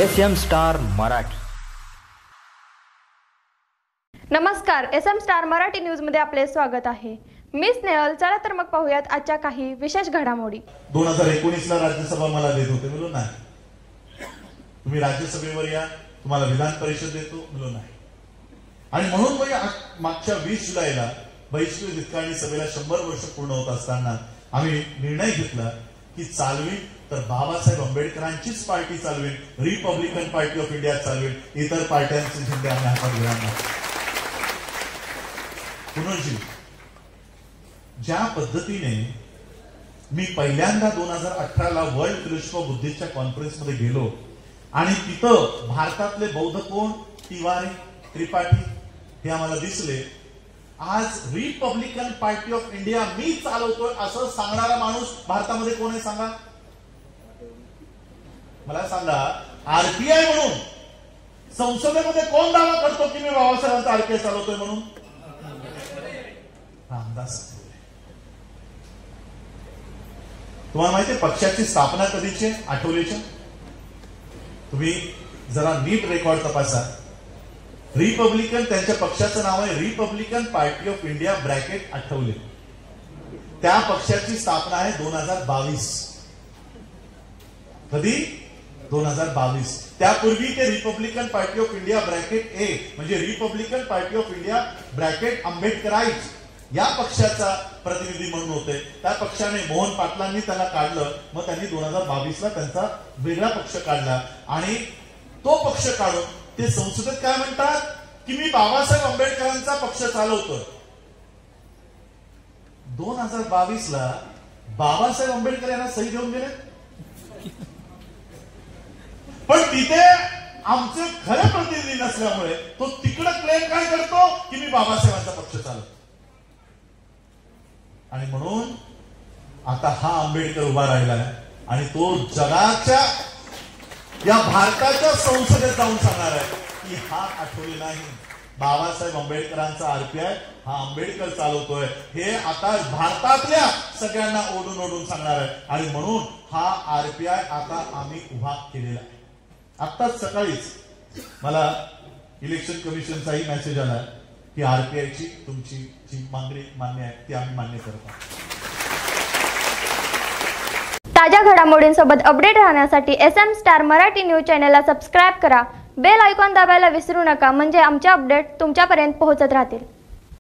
SM star Marathi. नमस्कार, SM star Marathi news मध्ये आपले स्वागत आहे। मी स्नेहल। चला तर मग पाहूयात आजच्या काही विशेष घडामोडी। 2019 ला राज्यसभा मला देत होते, मिळून नाही। तुम्ही राज्यसभेवर या, तुम्हाला विधान परिषद देतो, मिळून नाही। आणि म्हणून मग मागच्या 20 जुलैला बहिष्कृत हितकाणी सभेला 100 वर्ष पूर्ण होत असताना आम्ही निर्णय घेतला की चालवी तर बाबासाहेब आंबेडकरांचीच पार्टी चालवेल, रिपब्लिकन पार्टी ऑफ इंडिया चालवेल, इतर पार्ट्यांचे झेंडे आम्ही हातात घेणार नाही। पुनर्जीव ज्या पद्धतीने मी पहिल्यांदा 2018 ला वर्ल्ड फेलोशिप ऑफ बुद्धिस्टच्या कॉन्फरन्समध्ये गेलो आणि तिथं भारतातले बौद्ध कोण, तिवारी, त्रिपाठी हे आम्हाला दिसले। आज रिपब्लिकन पार्टी ऑफ इंडिया मी चालवतोय असं सांगणारा माणूस भारतामध्ये कोण आहे सांगा मला। सांगा, आरपीआय म्हणून संसदेमध्ये कोण दावा करतो की मी बाबासाहेबांचा आरपीआय चालवतोय म्हणून? रामदास। तुम्हाला माहितीये पक्षाची स्थापना कधीची? आठवलेच्या। तुम्ही जरा नीट रेकॉर्ड तपासा। रिपब्लिकन त्यांच्या पक्षाचं नाव आहे Republican Party of India bracket Athawale. त्या पक्षाची स्थापना आहे 2022। कधी? 2022। त्यापूर्वी ते Republican Party of India bracket A म्हणजे Republican Party of India bracket Ambedkarite या पक्षाचा प्रतिनिधी म्हणून होते। त्या पक्षाने मोहन पाटलांनी त्यांना काढलं, मग त्यांनी 2022 ला त्यांचा वेगळा पक्ष काढला आणि तो पक्ष काढून ते संसदेत काय म्हणतात की मी बाबासाहेब आंबेडकरांचा पक्ष चालवतोय। 2022 ला बाबासाहेब आंबेडकर यांना सही घेऊन गेले, पण तिथे आमचे खरे प्रतिनिधी नसल्यामुळे तो तिकडे क्लेम काय करतो की मी बाबासाहेबांचा पक्ष चालवतो। आणि म्हणून आता हा आंबेडकर उभा राहिला आहे आणि तो जगाच्या या भारताच्या संसदेत जाऊन सांगणार आहे की हा आठवले नाही, बाबासाहेब आंबेडकरांचा आरपीआय हा आंबेडकर चालवतोय। हे आता भारतातल्या सगळ्यांना ओढून ओढून सांगणार आहे आणि म्हणून हा आरपीआय आता आम्ही उभा केलेला आहे। आत्ताच सकाळीच मला इलेक्शन कमिशनचाही मेसेज आला की आरपीआयची तुमची जी मागणी मान्य आहे ती आम्ही मान्य करतो। ताज्या घडामोडींसोबत अपडेट राहण्यासाठी SM स्टार मराठी न्यूज चॅनलला सबस्क्राइब करा। बेल आयकॉन दाबायला विसरू नका, म्हणजे आमचे अपडेट तुमच्यापर्यंत पोहोचत राहतील।